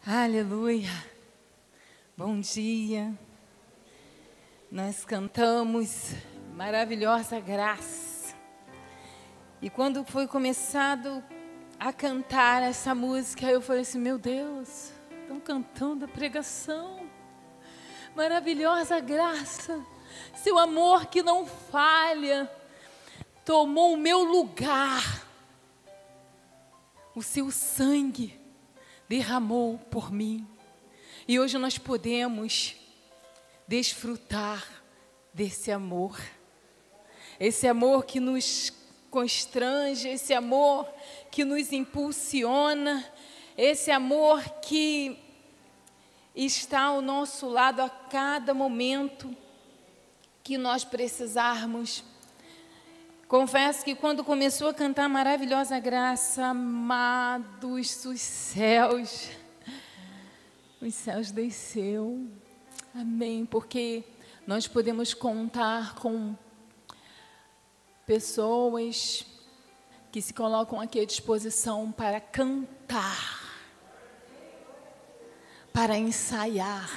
Aleluia, bom dia, nós cantamos Maravilhosa Graça, e quando foi começado a cantar essa música, eu falei assim, meu Deus, estão cantando a pregação, maravilhosa graça, seu amor que não falha, tomou o meu lugar, o seu sangue derramou por mim, e hoje nós podemos desfrutar desse amor, esse amor que nos constrange, esse amor que nos impulsiona, esse amor que está ao nosso lado a cada momento que nós precisarmos. Confesso que quando começou a cantar Maravilhosa Graça, amados, os céus desceu, amém, porque nós podemos contar com pessoas que se colocam aqui à disposição para cantar, para ensaiar,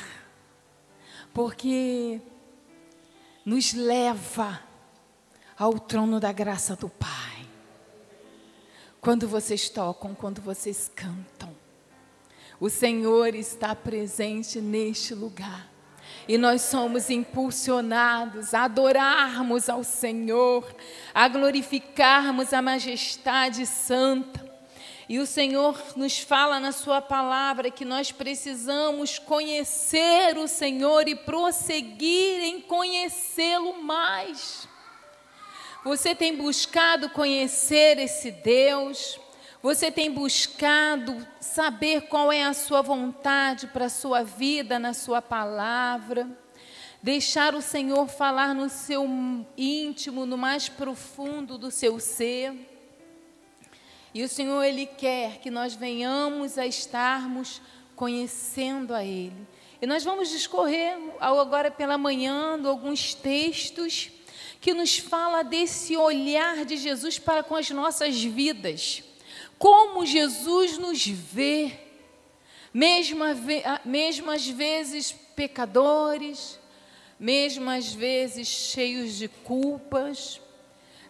porque nos leva ao trono da graça do Pai. Quando vocês tocam, quando vocês cantam, o Senhor está presente neste lugar. E nós somos impulsionados a adorarmos ao Senhor, a glorificarmos a majestade santa. E o Senhor nos fala na sua palavra que nós precisamos conhecer o Senhor e prosseguir em conhecê-lo mais. Você tem buscado conhecer esse Deus? Você tem buscado saber qual é a sua vontade para a sua vida, na sua palavra? Deixar o Senhor falar no seu íntimo, no mais profundo do seu ser? E o Senhor, Ele quer que nós venhamos a estarmos conhecendo a Ele. E nós vamos discorrer agora pela manhã alguns textos que nos fala desse olhar de Jesus para com as nossas vidas. Como Jesus nos vê, mesmo às vezes pecadores, mesmo às vezes cheios de culpas,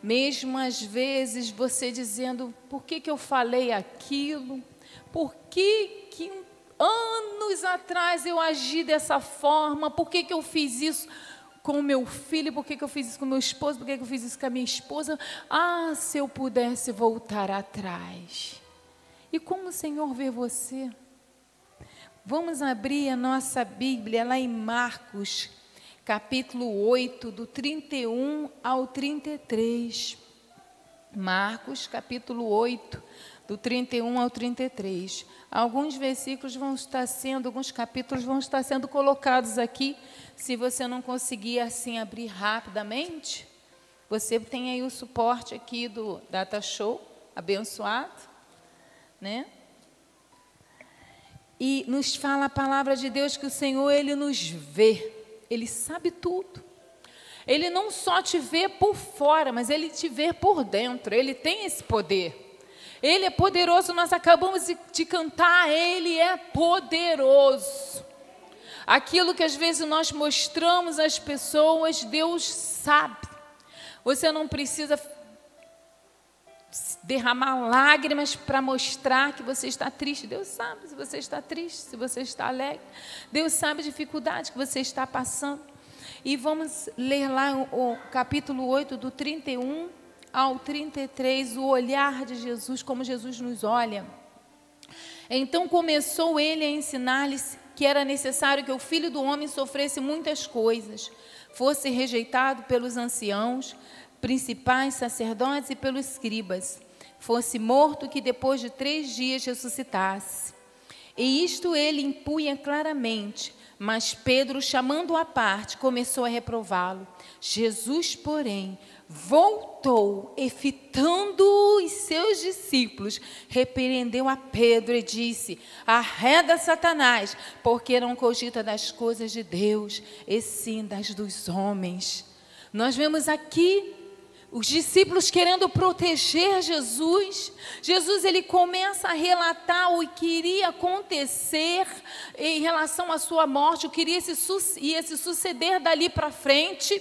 mesmo às vezes você dizendo, por que eu falei aquilo? Por que anos atrás eu agi dessa forma? Por que eu fiz isso com o meu filho? Por que eu fiz isso com o meu esposo? Por que eu fiz isso com a minha esposa? Ah, se eu pudesse voltar atrás. E como o Senhor vê você? Vamos abrir a nossa Bíblia lá em Marcos, capítulo 8, do 31 ao 33. Marcos, capítulo 8, do 31 ao 33. Alguns versículos vão estar sendo, alguns capítulos vão estar sendo colocados aqui. Se você não conseguir assim abrir rapidamente, você tem aí o suporte aqui do Data Show, abençoado, né? E nos fala a palavra de Deus que o Senhor, Ele nos vê, Ele sabe tudo. Ele não só te vê por fora, mas Ele te vê por dentro, Ele tem esse poder. Ele é poderoso, nós acabamos de cantar, Ele é poderoso. Aquilo que às vezes nós mostramos às pessoas, Deus sabe. Você não precisa derramar lágrimas para mostrar que você está triste. Deus sabe se você está triste, se você está alegre. Deus sabe a dificuldade que você está passando. E vamos ler lá o capítulo 8, do 31 ao 33, o olhar de Jesus, como Jesus nos olha. Então começou ele a ensinar-lhes que era necessário que o Filho do Homem sofresse muitas coisas, fosse rejeitado pelos anciãos, principais sacerdotes e pelos escribas, fosse morto, que depois de 3 dias ressuscitasse. E isto ele impunha claramente, mas Pedro, chamando-o à parte, começou a reprová-lo. Jesus, porém, voltou e, fitando os seus discípulos, repreendeu a Pedro e disse: arreda, Satanás, porque não cogita das coisas de Deus, e sim das dos homens. Nós vemos aqui os discípulos querendo proteger Jesus. Jesus, ele começa a relatar o que iria acontecer em relação à sua morte, o que iria se suceder dali para frente.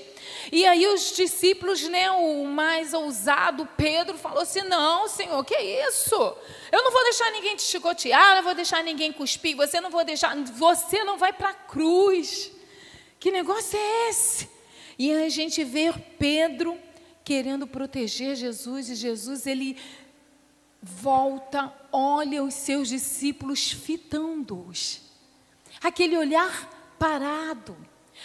E aí os discípulos, né, o mais ousado, Pedro, falou assim: não, Senhor, que é isso? Eu não vou deixar ninguém te chicotear, não vou deixar ninguém cuspir, você não vai para a cruz. Que negócio é esse? E aí a gente vê Pedro querendo proteger Jesus, e Jesus, ele volta, olha os seus discípulos fitando-os. Aquele olhar parado,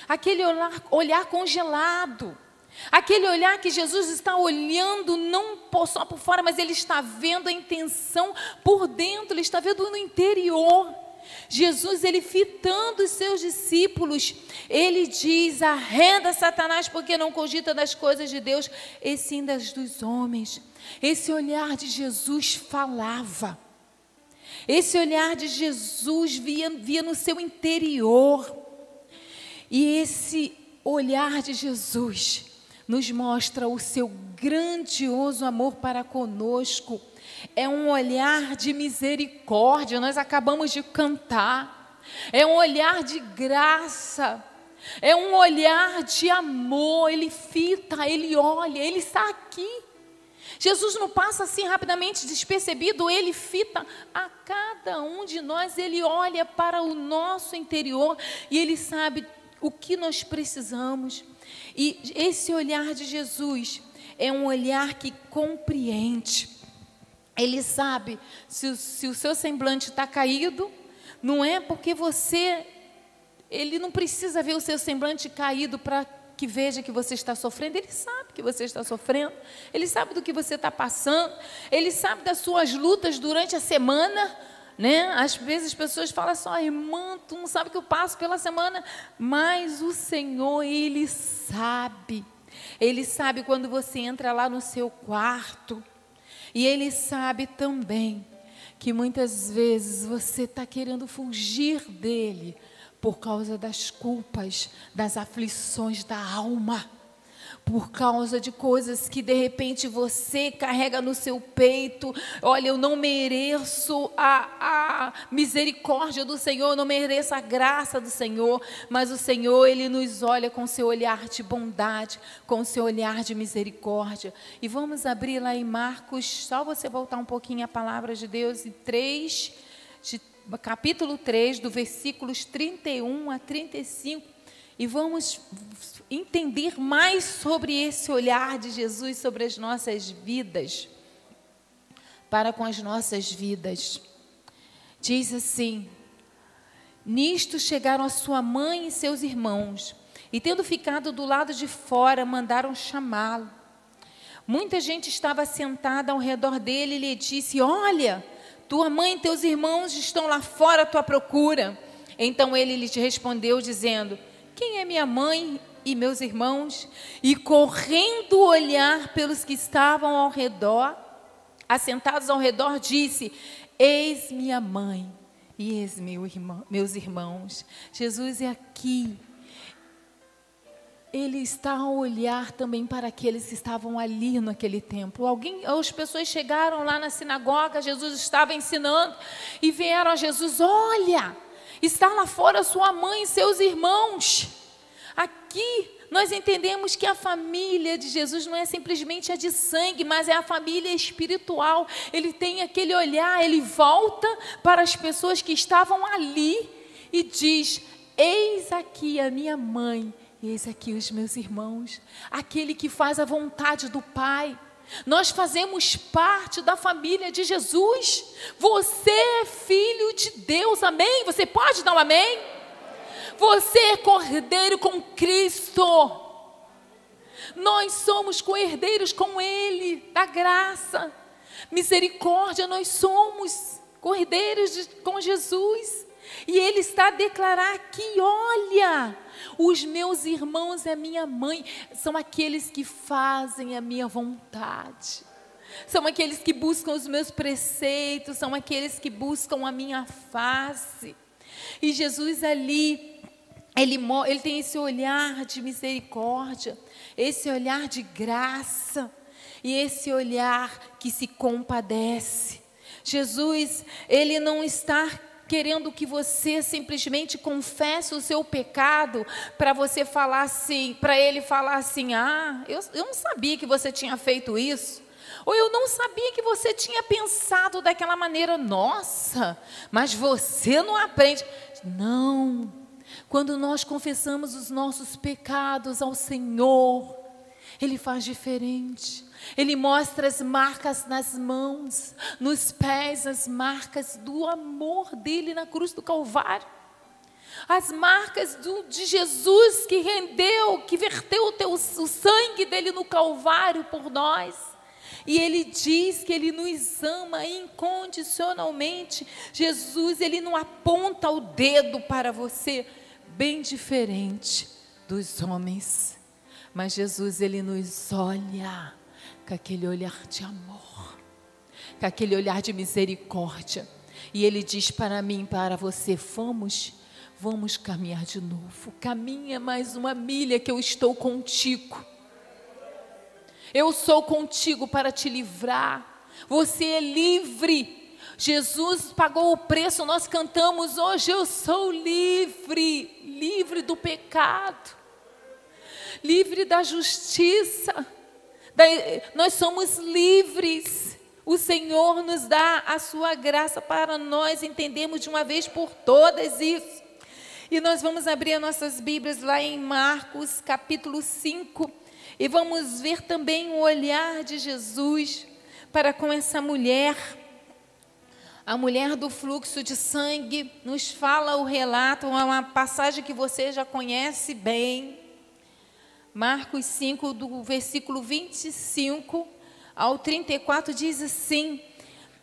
aquele olhar congelado, aquele olhar que Jesus está olhando não só por fora, mas ele está vendo a intenção por dentro, ele está vendo no interior. Jesus, ele fitando os seus discípulos, ele diz: arreda Satanás, porque não cogita das coisas de Deus, e sim das dos homens. Esse olhar de Jesus falava, esse olhar de Jesus via no seu interior, e esse olhar de Jesus nos mostra o seu grandioso amor para conosco. É um olhar de misericórdia, nós acabamos de cantar. É um olhar de graça, é um olhar de amor. Ele fita, ele olha, ele está aqui. Jesus não passa assim rapidamente despercebido, ele fita a cada um de nós, ele olha para o nosso interior e ele sabe o que nós precisamos. E esse olhar de Jesus é um olhar que compreende. Ele sabe se o seu semblante está caído, não é porque ele não precisa ver o seu semblante caído para que veja que você está sofrendo. Ele sabe que você está sofrendo, ele sabe do que você está passando, ele sabe das suas lutas durante a semana, né? Às vezes as pessoas falam assim: irmã, tu não sabe o que eu passo pela semana, mas o Senhor, ele sabe quando você entra lá no seu quarto. E ele sabe também que muitas vezes você está querendo fugir dele por causa das culpas, das aflições da alma, por causa de coisas que de repente você carrega no seu peito. Olha, eu não mereço a misericórdia do Senhor, eu não mereço a graça do Senhor, mas o Senhor, ele nos olha com seu olhar de bondade, com seu olhar de misericórdia. E vamos abrir lá em Marcos, só você voltar um pouquinho a palavra de Deus, em capítulo 3, do versículos 31 a 35, e vamos entender mais sobre esse olhar de Jesus sobre as nossas vidas, para com as nossas vidas. Diz assim: nisto chegaram a sua mãe e seus irmãos, e tendo ficado do lado de fora, mandaram chamá-lo. Muita gente estava sentada ao redor dele e lhe disse: olha, tua mãe e teus irmãos estão lá fora à tua procura. Então ele lhes respondeu dizendo: quem é minha mãe e meus irmãos? E correndo olhar pelos que estavam ao redor, assentados ao redor, disse: eis minha mãe e eis meus irmãos. Jesus é aqui. Ele está a olhar também para aqueles que estavam ali naquele templo. As pessoas chegaram lá na sinagoga, Jesus estava ensinando, e vieram a Jesus: olha, está lá fora sua mãe e seus irmãos. Aqui nós entendemos que a família de Jesus não é simplesmente a de sangue, mas é a família espiritual. Ele tem aquele olhar, ele volta para as pessoas que estavam ali e diz: eis aqui a minha mãe, eis aqui os meus irmãos. Aquele que faz a vontade do Pai. Nós fazemos parte da família de Jesus. Você é filho de Deus, amém? Você pode dar um amém? Você é co-herdeiro com Cristo. Nós somos co-herdeiros com Ele, da graça, misericórdia. Nós somos co-herdeiros com Jesus. E Ele está a declarar aqui: olha, os meus irmãos e a minha mãe são aqueles que fazem a minha vontade, são aqueles que buscam os meus preceitos, são aqueles que buscam a minha face. E Jesus ali, Ele tem esse olhar de misericórdia, esse olhar de graça e esse olhar que se compadece. Jesus, Ele não está querendo que você simplesmente confesse o seu pecado para você falar assim, para Ele falar assim, eu não sabia que você tinha feito isso. Ou eu não sabia que você tinha pensado daquela maneira. Nossa, mas você não aprende. Não. Quando nós confessamos os nossos pecados ao Senhor, Ele faz diferente. Ele mostra as marcas nas mãos, nos pés, as marcas do amor dele na cruz do Calvário. As marcas de Jesus que rendeu, que verteu o sangue dele no Calvário por nós. E Ele diz que Ele nos ama incondicionalmente. Jesus, Ele não aponta o dedo para você, bem diferente dos homens. Mas Jesus, Ele nos olha com aquele olhar de amor, com aquele olhar de misericórdia. E Ele diz para mim, para você, vamos caminhar de novo. Caminha mais uma milha que eu estou contigo. Eu sou contigo para te livrar. Você é livre. Jesus pagou o preço. Nós cantamos hoje, eu sou livre. Livre do pecado. Livre da justiça. Nós somos livres. O Senhor nos dá a sua graça para nós entendermos de uma vez por todas isso. E nós vamos abrir as nossas Bíblias lá em Marcos capítulo 5. E vamos ver também o olhar de Jesus para com essa mulher. A mulher do fluxo de sangue nos fala o relato, uma passagem que você já conhece bem. Marcos 5, do versículo 25 ao 34, diz assim: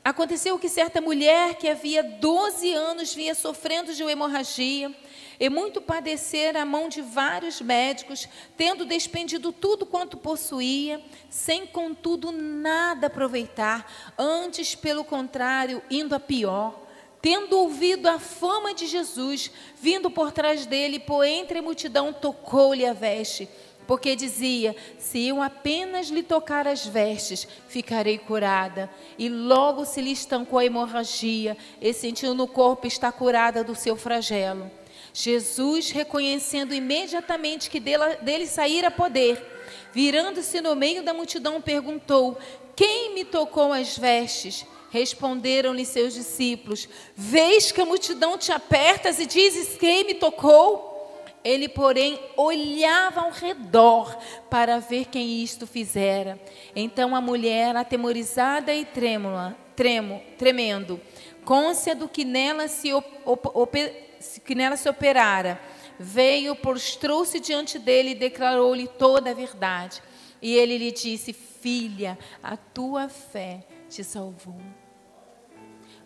aconteceu que certa mulher que havia 12 anos vinha sofrendo de uma hemorragia e muito padecera à mão de vários médicos, tendo despendido tudo quanto possuía, sem contudo nada aproveitar, antes pelo contrário, indo a pior. Tendo ouvido a fama de Jesus, vindo por trás dele, por entre a multidão, tocou-lhe a veste, porque dizia: se eu apenas lhe tocar as vestes, ficarei curada. E logo se lhe estancou a hemorragia, e sentiu no corpo estar curada do seu flagelo. Jesus, reconhecendo imediatamente que dele saíra poder, virando-se no meio da multidão, perguntou: quem me tocou as vestes? Responderam-lhe seus discípulos: vês que a multidão te apertas e dizes: quem me tocou? Ele, porém, olhava ao redor para ver quem isto fizera. Então a mulher, atemorizada e tremendo, cônscia do que nela se operara, veio, prostrou-se diante dele e declarou-lhe toda a verdade. E ele lhe disse: filha, a tua fé te salvou.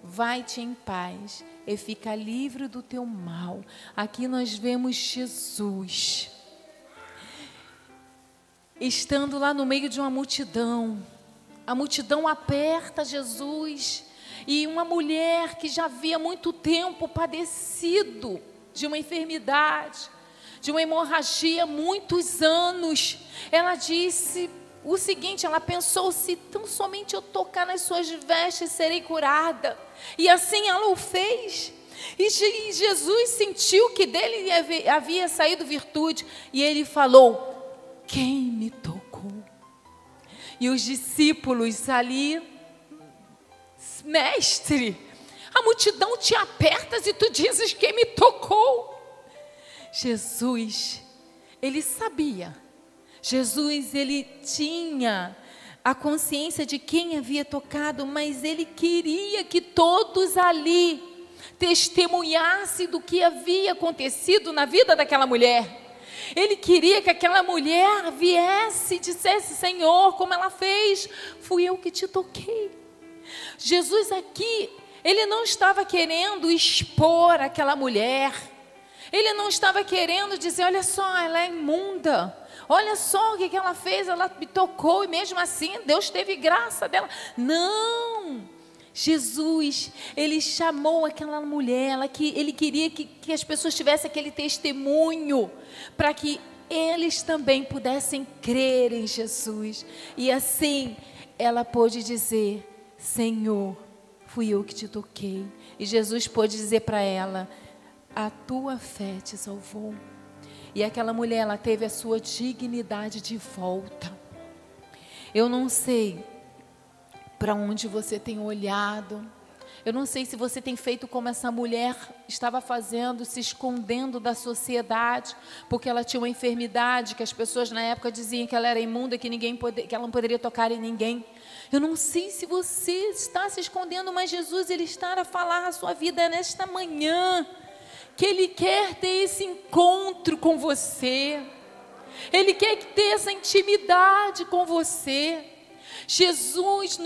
Vai-te em paz e fica livre do teu mal. Aqui nós vemos Jesus estando lá no meio de uma multidão. A multidão aperta Jesus. E uma mulher que já havia muito tempo padecido de uma enfermidade, de uma hemorragia, muitos anos. Ela disse o seguinte, ela pensou: se tão somente eu tocar nas suas vestes, serei curada. E assim ela o fez. E Jesus sentiu que dele havia saído virtude. E ele falou: quem me tocou? E os discípulos ali: mestre, a multidão te aperta e tu dizes: quem me tocou? Jesus, ele sabia. Jesus, ele tinha a consciência de quem havia tocado, mas ele queria que todos ali testemunhassem do que havia acontecido na vida daquela mulher. Ele queria que aquela mulher viesse e dissesse: Senhor, como ela fez, fui eu que te toquei. Jesus aqui, ele não estava querendo expor aquela mulher. Ele não estava querendo dizer: olha só, ela é imunda. Olha só o que ela fez, ela me tocou e mesmo assim Deus teve graça dela. Não, Jesus, ele chamou aquela mulher, ele queria que as pessoas tivessem aquele testemunho, para que eles também pudessem crer em Jesus. E assim, ela pôde dizer: Senhor, fui eu que te toquei. E Jesus pôde dizer para ela: a tua fé te salvou. E aquela mulher, ela teve a sua dignidade de volta. Eu não sei para onde você tem olhado. Eu não sei se você tem feito como essa mulher estava fazendo, se escondendo da sociedade, porque ela tinha uma enfermidade, que as pessoas na época diziam que ela era imunda, que ela não poderia tocar em ninguém. Eu não sei se você está se escondendo, mas Jesus, ele está a falar a sua vida nesta manhã, que ele quer ter esse encontro com você. Ele quer ter essa intimidade com você. Jesus,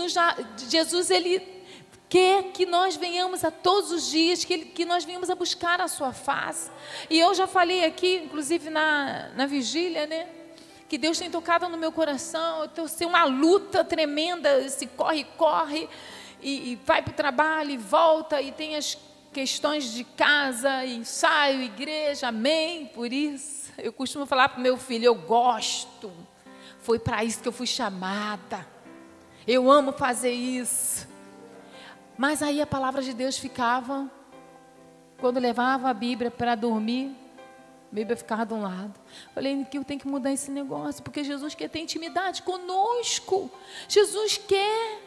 ele quer que nós venhamos a todos os dias, que nós venhamos a buscar a sua face. E eu já falei aqui, inclusive na vigília, né? Que Deus tem tocado no meu coração. Eu tenho uma luta tremenda, esse corre, e vai para o trabalho e volta, e tem as questões de casa, ensaio, igreja, amém, por isso. Eu costumo falar para o meu filho, eu gosto, foi para isso que eu fui chamada, eu amo fazer isso. Mas aí a palavra de Deus ficava, quando levava a Bíblia para dormir, a Bíblia ficava de um lado. Falei que eu tenho que mudar esse negócio, porque Jesus quer ter intimidade conosco, Jesus quer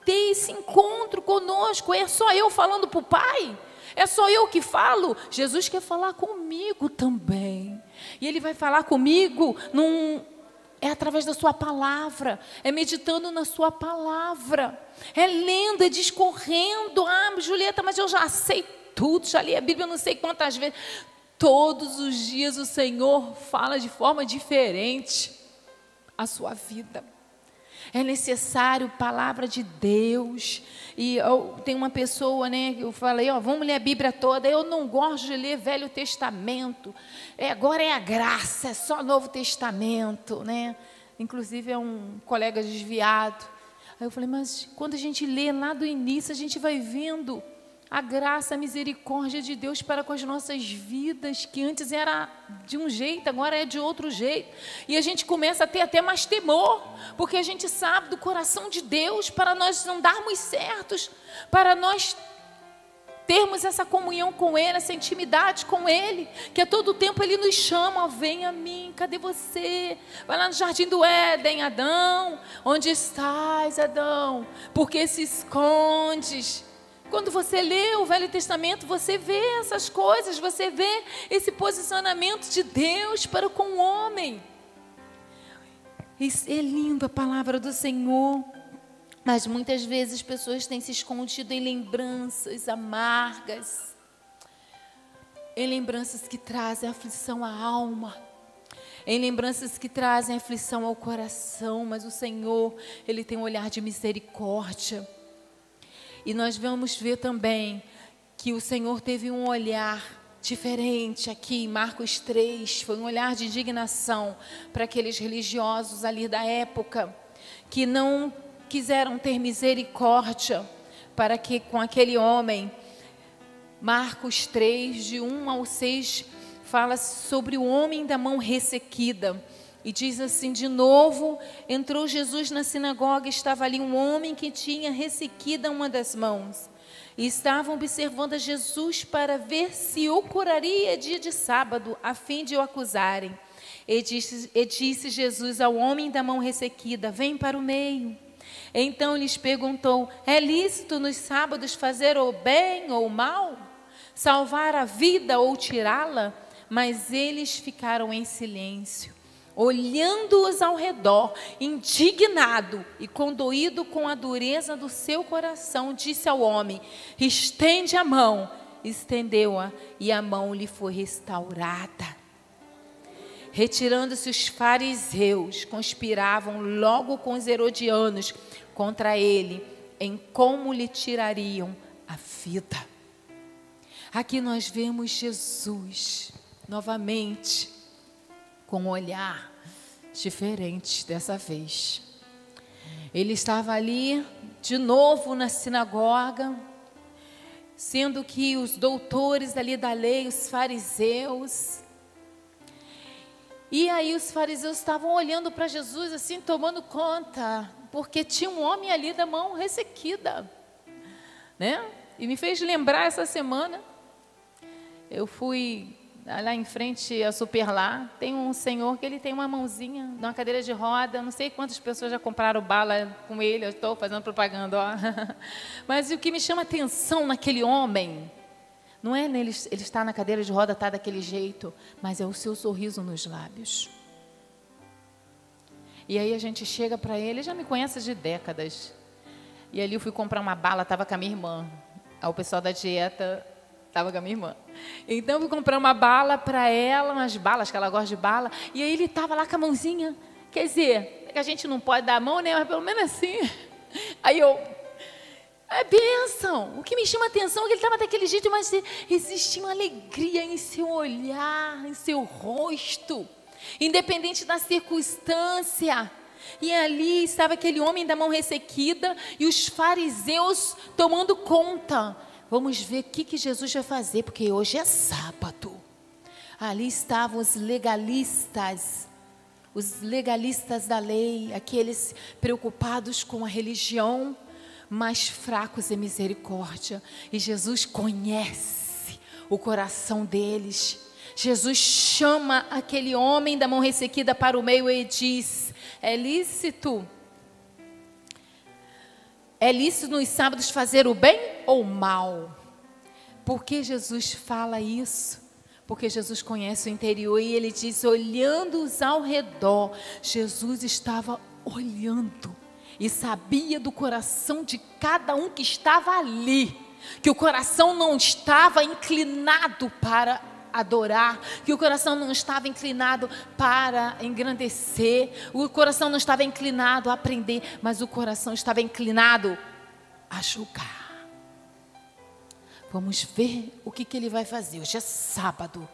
ter esse encontro conosco. É só eu falando para o Pai? É só eu que falo? Jesus quer falar comigo também. E Ele vai falar comigo é através da sua palavra, é meditando na sua palavra, é lendo, é discorrendo. Ah, Julieta, mas eu já sei tudo, já li a Bíblia não sei quantas vezes. Todos os dias o Senhor fala de forma diferente a sua vida. É necessário palavra de Deus. E tem uma pessoa, né, eu falei, vamos ler a Bíblia toda. Eu não gosto de ler Velho Testamento. Agora é a graça, é só Novo Testamento, né? Inclusive é um colega desviado. Aí eu falei, mas quando a gente lê lá do início, a gente vai vendo a graça, a misericórdia de Deus para com as nossas vidas, que antes era de um jeito, agora é de outro jeito. E a gente começa a ter até mais temor, porque a gente sabe do coração de Deus para nós não darmos certos, para nós termos essa comunhão com Ele, essa intimidade com Ele, que a todo tempo Ele nos chama: vem a mim, cadê você? Vai lá no jardim do Éden, Adão, onde estás, Adão? Por que se escondes? Quando você lê o Velho Testamento, você vê essas coisas, você vê esse posicionamento de Deus para com o homem. É lindo a palavra do Senhor, mas muitas vezes as pessoas têm se escondido em lembranças amargas, em lembranças que trazem aflição à alma, em lembranças que trazem aflição ao coração, mas o Senhor, Ele tem um olhar de misericórdia. E nós vamos ver também que o Senhor teve um olhar diferente aqui em Marcos 3, foi um olhar de indignação para aqueles religiosos ali da época, que não quiseram ter misericórdia para que com aquele homem. Marcos 3, de 1 ao 6, fala sobre o homem da mão ressequida. E diz assim: de novo, entrou Jesus na sinagoga, estava ali um homem que tinha ressequida uma das mãos. E estavam observando a Jesus para ver se o curaria dia de sábado, a fim de o acusarem. E disse Jesus ao homem da mão ressequida: vem para o meio. Então lhes perguntou: é lícito nos sábados fazer o bem ou o mal? Salvar a vida ou tirá-la? Mas eles ficaram em silêncio. Olhando-os ao redor, indignado e condoído com a dureza do seu coração, disse ao homem: estende a mão. Estendeu-a e a mão lhe foi restaurada. Retirando-se os fariseus, conspiravam logo com os herodianos contra ele, em como lhe tirariam a vida. Aqui nós vemos Jesus novamente, com um olhar diferente dessa vez. Ele estava ali de novo na sinagoga, sendo que os doutores ali da lei, os fariseus, e aí os fariseus estavam olhando para Jesus assim, tomando conta, porque tinha um homem ali da mão ressequida, né? E me fez lembrar essa semana, eu fui lá em frente a Superlá, tem um senhor que ele tem uma mãozinha, numa cadeira de roda, não sei quantas pessoas já compraram bala com ele, eu estou fazendo propaganda, ó. Mas o que me chama atenção naquele homem, não é nele, ele está na cadeira de roda, está daquele jeito, mas é o seu sorriso nos lábios. E aí a gente chega para ele, já me conhece de décadas, e ali eu fui comprar uma bala, estava com a minha irmã, aí o pessoal da dieta estava com a minha irmã. Então, eu fui comprar uma bala para ela, umas balas, que ela gosta de bala. E aí, ele estava lá com a mãozinha. Quer dizer, que a gente não pode dar a mão, né? Mas pelo menos assim. Aí eu... É bênção. O que me chama a atenção é que ele estava daquele jeito, mas existia uma alegria em seu olhar, em seu rosto. Independente da circunstância. E ali estava aquele homem da mão ressequida e os fariseus tomando conta. Vamos ver o que Jesus vai fazer, porque hoje é sábado. Ali estavam os legalistas da lei, aqueles preocupados com a religião, mas fracos em misericórdia. E Jesus conhece o coração deles. Jesus chama aquele homem da mão ressequida para o meio e diz: é lícito nos sábados fazer o bem ou o mal? Por que Jesus fala isso? Porque Jesus conhece o interior e ele diz, olhando-os ao redor, Jesus estava olhando e sabia do coração de cada um que estava ali, que o coração não estava inclinado para adorar, que o coração não estava inclinado para engrandecer, o coração não estava inclinado a aprender, mas o coração estava inclinado a julgar. Vamos ver o que ele vai fazer. Hoje é sábado,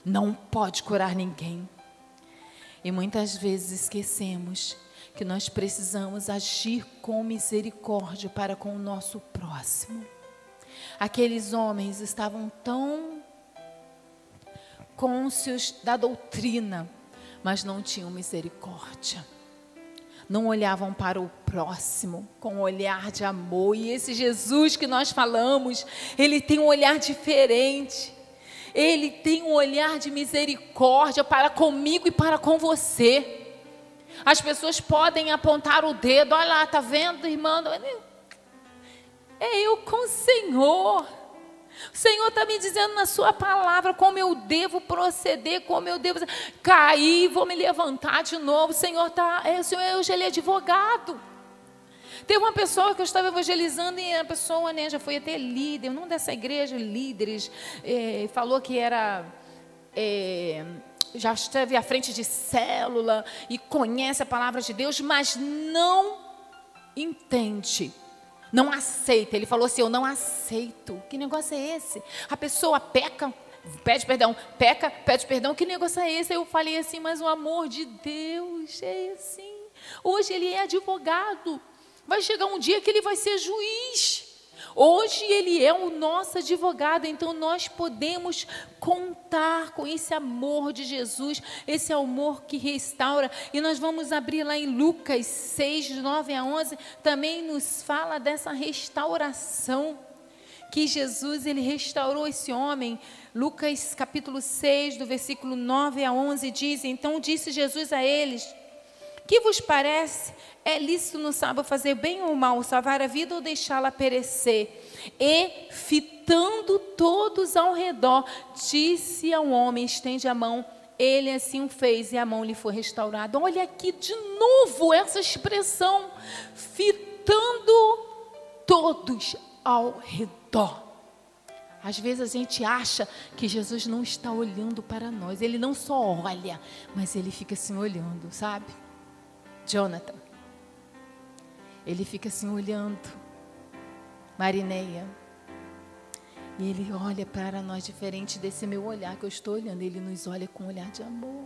não pode curar ninguém. E muitas vezes esquecemos que nós precisamos agir com misericórdia para com o nosso próximo. Aqueles homens estavam tão cônscios da doutrina, mas não tinham misericórdia. Não olhavam para o próximo com um olhar de amor. E esse Jesus que nós falamos, ele tem um olhar diferente. Ele tem um olhar de misericórdia para comigo e para com você. As pessoas podem apontar o dedo, olha lá, está vendo, irmã? É eu com o Senhor. O Senhor está me dizendo na sua palavra como eu devo proceder, como eu devo cair, vou me levantar de novo. O Senhor está, o Senhor hoje ele é advogado. Teve uma pessoa que eu estava evangelizando e a pessoa, né, já foi até líder, não dessa igreja, líderes, falou que era, já esteve à frente de célula e conhece a palavra de Deus, mas não entende. Não aceita, ele falou assim, eu não aceito. Que negócio é esse? A pessoa peca, pede perdão, peca, pede perdão, que negócio é esse? Eu falei assim, mas o amor de Deus é assim. Hoje ele é advogado, vai chegar um dia que ele vai ser juiz. Hoje ele é o nosso advogado, então nós podemos contar com esse amor de Jesus, esse amor que restaura. E nós vamos abrir lá em Lucas 6, 9 a 11, também nos fala dessa restauração, que Jesus, ele restaurou esse homem. Lucas capítulo 6, do versículo 9 a 11, diz, então disse Jesus a eles, que vos parece? É lícito no sábado fazer bem ou mal, salvar a vida ou deixá-la perecer? E, fitando todos ao redor, disse ao homem, estende a mão. Ele assim o fez e a mão lhe foi restaurada. Olha aqui de novo essa expressão, fitando todos ao redor. Às vezes a gente acha que Jesus não está olhando para nós. Ele não só olha, mas ele fica assim olhando, sabe? Jonathan, ele fica assim olhando, Marineia, e ele olha para nós diferente desse meu olhar que eu estou olhando. Ele nos olha com um olhar de amor,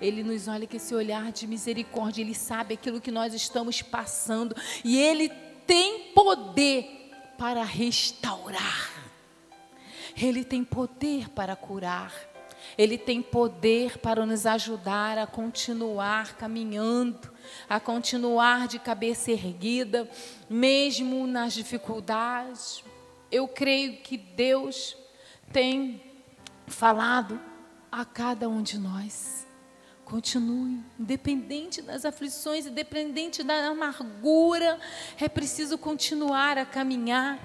ele nos olha com esse olhar de misericórdia. Ele sabe aquilo que nós estamos passando e ele tem poder para restaurar. Ele tem poder para curar. Ele tem poder para nos ajudar a continuar caminhando, a continuar de cabeça erguida, mesmo nas dificuldades. Eu creio que Deus tem falado a cada um de nós. Continue, independente das aflições, independente da amargura, é preciso continuar a caminhar.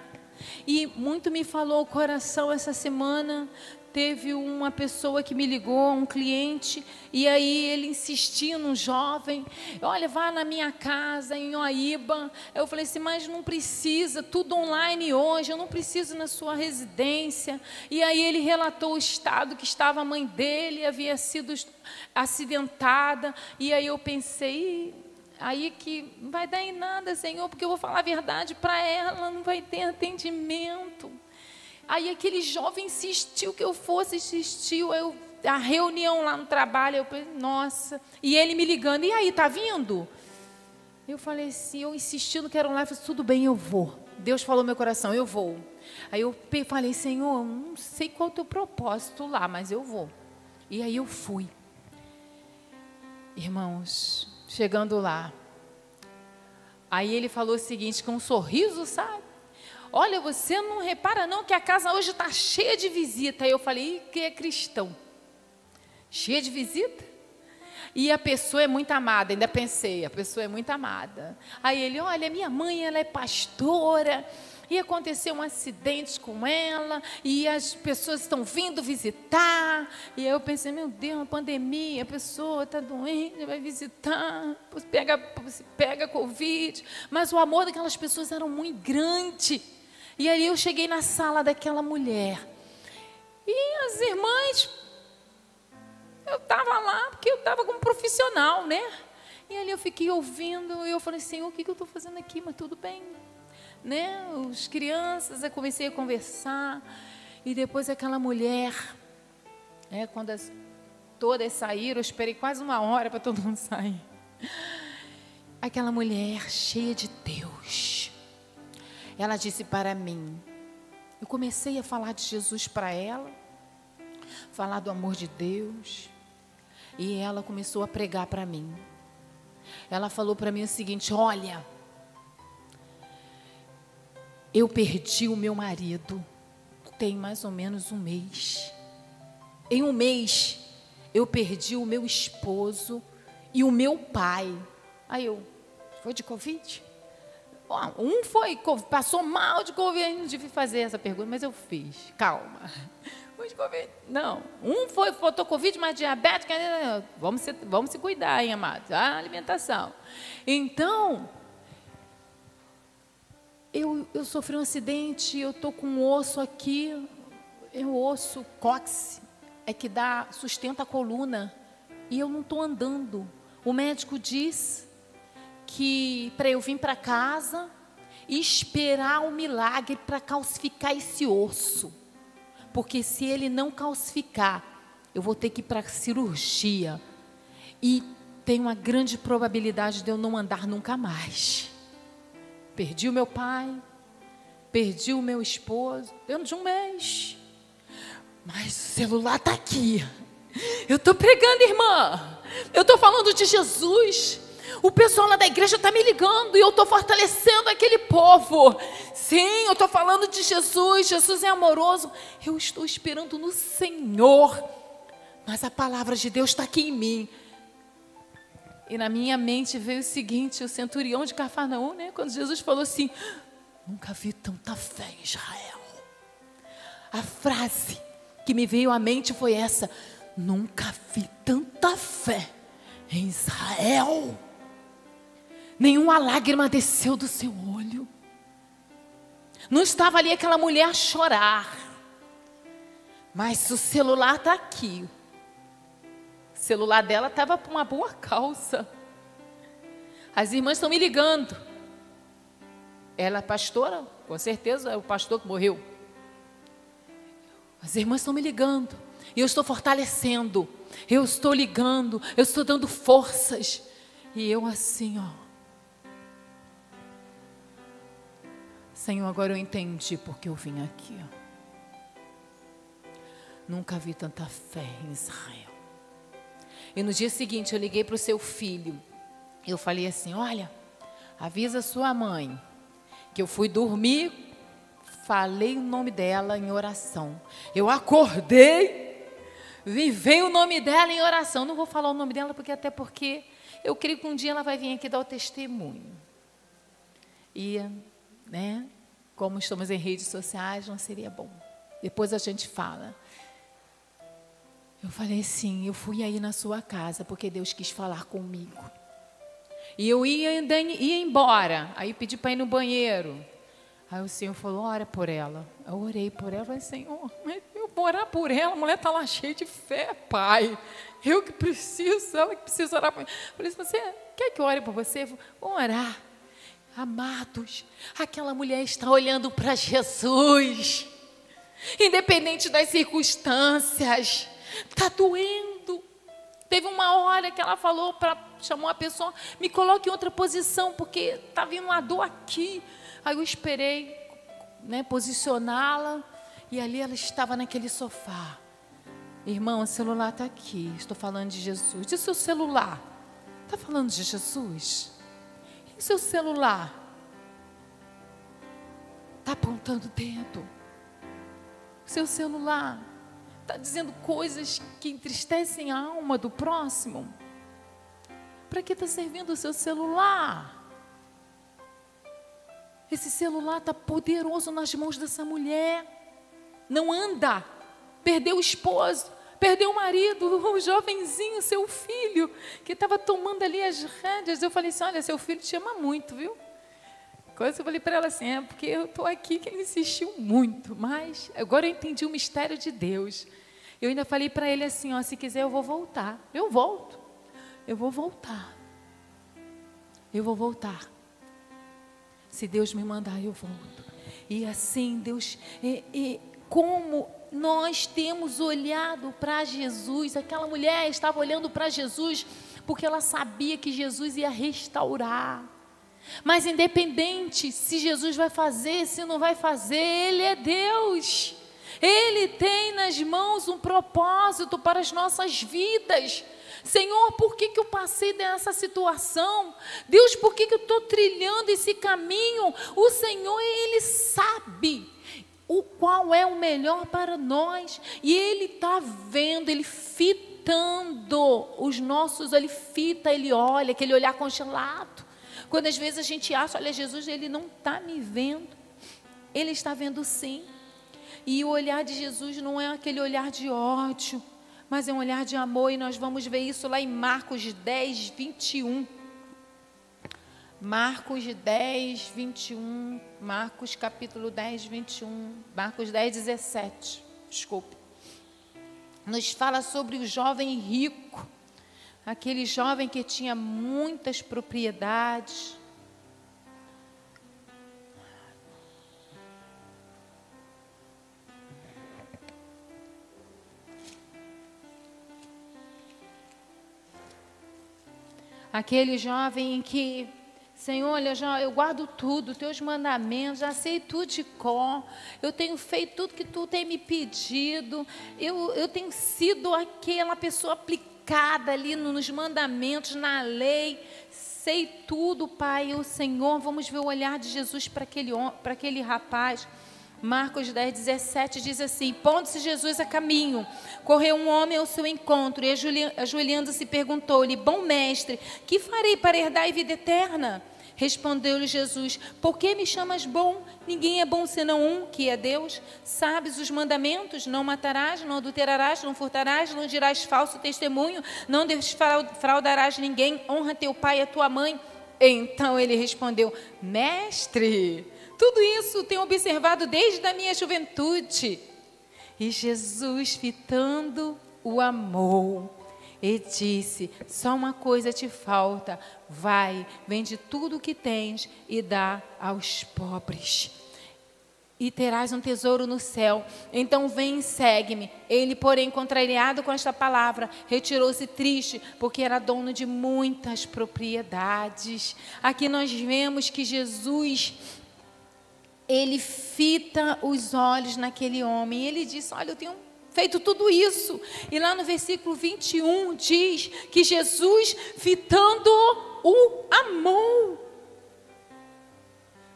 E muito me falou o coração essa semana. Teve uma pessoa que me ligou, um cliente, e aí ele insistia num jovem, olha, vá na minha casa em Oaíba. Eu falei assim, mas não precisa, tudo online hoje, eu não preciso na sua residência. E aí ele relatou o estado que estava a mãe dele, havia sido acidentada, e aí eu pensei, aí que não vai dar em nada, Senhor, porque eu vou falar a verdade para ela, não vai ter atendimento. Aí aquele jovem insistiu que eu fosse, a reunião lá no trabalho, eu pensei, nossa, e ele me ligando, e aí, tá vindo? Eu falei assim, eu insistindo que era um lá, eu falei, tudo bem, eu vou. Deus falou no meu coração, eu vou. Aí eu falei, Senhor, não sei qual é o teu propósito lá, mas eu vou. E aí eu fui. Irmãos, chegando lá, aí ele falou o seguinte, com um sorriso, sabe? Olha, você não repara não que a casa hoje está cheia de visita. Aí eu falei, que é cristão? Cheia de visita? E a pessoa é muito amada, ainda pensei, a pessoa é muito amada. Aí ele, olha, minha mãe, ela é pastora, e aconteceu um acidente com ela, e as pessoas estão vindo visitar. E aí eu pensei, meu Deus, uma pandemia, a pessoa está doente, vai visitar, pega Covid. Mas o amor daquelas pessoas era muito grande. E aí eu cheguei na sala daquela mulher. E as irmãs, eu estava lá, porque eu estava como profissional, né? E ali eu fiquei ouvindo, e eu falei, Senhor, o que eu estou fazendo aqui? Mas tudo bem, né? As crianças, eu comecei a conversar. E depois aquela mulher, quando todas saíram, eu esperei quase 1 hora para todo mundo sair. Aquela mulher cheia de Deus. Ela disse para mim, eu comecei a falar de Jesus para ela, falar do amor de Deus, e ela começou a pregar para mim. Ela falou para mim o seguinte, olha, eu perdi o meu marido, tem mais ou menos 1 mês. Em 1 mês, eu perdi o meu esposo e o meu pai. Aí eu, foi de Covid? Um passou mal de Covid, eu não devia fazer essa pergunta, mas eu fiz, calma. Foi de Covid? Não. Botou Covid, mas diabético, vamos se cuidar, hein, amados? A alimentação. Então, eu sofri um acidente, eu estou com um osso aqui, o osso cóccix, que sustenta a coluna, e eu não estou andando. O médico diz que para eu vir para casa e esperar um milagre para calcificar esse osso. Porque se ele não calcificar, eu vou ter que ir para a cirurgia. E tem uma grande probabilidade de eu não andar nunca mais. Perdi o meu pai, perdi o meu esposo, dentro de 1 mês. Mas o celular está aqui. Eu estou pregando, irmã. Eu estou falando de Jesus. O pessoal lá da igreja está me ligando e eu estou fortalecendo aquele povo. Sim, eu estou falando de Jesus. Jesus é amoroso. Eu estou esperando no Senhor. Mas a palavra de Deus está aqui em mim. E na minha mente veio o seguinte, o centurião de Cafarnaum, né? Quando Jesus falou assim, nunca vi tanta fé em Israel. A frase que me veio à mente foi essa, nunca vi tanta fé em Israel. Nenhuma lágrima desceu do seu olho. Não estava ali aquela mulher a chorar. Mas o celular está aqui. O celular dela estava por uma boa causa. As irmãs estão me ligando. Ela é pastora? Com certeza é o pastor que morreu. As irmãs estão me ligando. E eu estou fortalecendo. Eu estou ligando. Eu estou dando forças. E eu assim, ó. Senhor, agora eu entendi porque eu vim aqui. Nunca vi tanta fé em Israel. E no dia seguinte eu liguei para o seu filho. Eu falei assim, olha, avisa sua mãe que eu fui dormir, falei o nome dela em oração. Eu acordei, veio o nome dela em oração. Não vou falar o nome dela até porque eu creio que um dia ela vai vir aqui dar o testemunho. E, né, como estamos em redes sociais, não seria bom. Depois a gente fala. Eu falei assim, eu fui aí na sua casa porque Deus quis falar comigo. E eu ia embora. Aí pedi para ir no banheiro. Aí o Senhor falou, ora por ela. Eu orei por ela. Eu falei, Senhor, mas eu vou orar por ela. A mulher está lá cheia de fé, Pai. Eu que preciso, ela que precisa orar por mim. Eu falei, você quer que eu ore por você? Vou orar. Amados, aquela mulher está olhando para Jesus. Independente das circunstâncias. Está doendo. Teve uma hora que ela falou, chamou a pessoa, me coloque em outra posição, porque está vindo uma dor aqui. Aí eu esperei, né, posicioná-la, e ali ela estava naquele sofá. Irmão, o celular está aqui, estou falando de Jesus. E o seu celular? Está falando de Jesus? E o seu celular? Está apontando o dedo? O seu celular está dizendo coisas que entristecem a alma do próximo? Para que está servindo o seu celular? Esse celular está poderoso nas mãos dessa mulher. Não anda. Perdeu o esposo, perdeu o marido, o jovenzinho, seu filho, que estava tomando ali as rédeas. Eu falei assim, olha, seu filho te ama muito, viu? Quando eu falei para ela assim, é porque eu estou aqui, que ele insistiu muito, mas agora eu entendi o mistério de Deus. Eu ainda falei para ele assim, ó, se quiser eu vou voltar. Eu volto. Eu vou voltar. Eu vou voltar. Se Deus me mandar, eu volto. E assim, Deus, como nós temos olhado para Jesus, aquela mulher estava olhando para Jesus, porque ela sabia que Jesus ia restaurar. Mas independente se Jesus vai fazer, se não vai fazer, Ele é Deus. Ele tem nas mãos um propósito para as nossas vidas. Senhor, por que eu passei dessa situação? Deus, por que eu estou trilhando esse caminho? O Senhor, Ele sabe qual é o melhor para nós. E Ele está vendo, Ele fitando os nossos, Ele fita, Ele olha, aquele olhar congelado. Quando às vezes a gente acha, olha, Jesus, Ele não está me vendo. Ele está vendo sim. E o olhar de Jesus não é aquele olhar de ódio, mas é um olhar de amor. E nós vamos ver isso lá em Marcos 10, 21. Marcos 10, 21. Marcos capítulo 10, 21. Marcos 10, 17. Desculpe. Nos fala sobre o jovem rico. Aquele jovem que tinha muitas propriedades. Aquele jovem em que, Senhor, eu guardo tudo, teus mandamentos, já sei tudo de cor, eu tenho feito tudo que tu tem me pedido, eu tenho sido aquela pessoa aplicada ali nos mandamentos, na lei, sei tudo, Pai. O Senhor, vamos ver o olhar de Jesus para aquele rapaz. Marcos 10, 17 diz assim: pondo-se Jesus a caminho, correu um homem ao seu encontro e ajoelhando-se perguntou-lhe: bom mestre, que farei para herdar a vida eterna? Respondeu-lhe Jesus: por que me chamas bom? Ninguém é bom senão um, que é Deus. Sabes os mandamentos? Não matarás, não adulterarás, não furtarás, não dirás falso testemunho, não defraudarás ninguém, honra teu pai e a tua mãe. Então ele respondeu: mestre, tudo isso tenho observado desde a minha juventude. E Jesus, fitando, o amou e disse: só uma coisa te falta, vai, vende tudo o que tens e dá aos pobres, e terás um tesouro no céu. Então vem e segue-me. Ele, porém, contrariado com esta palavra, retirou-se triste, porque era dono de muitas propriedades. Aqui nós vemos que Jesus ele fita os olhos naquele homem. Ele diz: olha, eu tenho feito tudo isso. E lá no versículo 21 diz que Jesus fitando-o amou.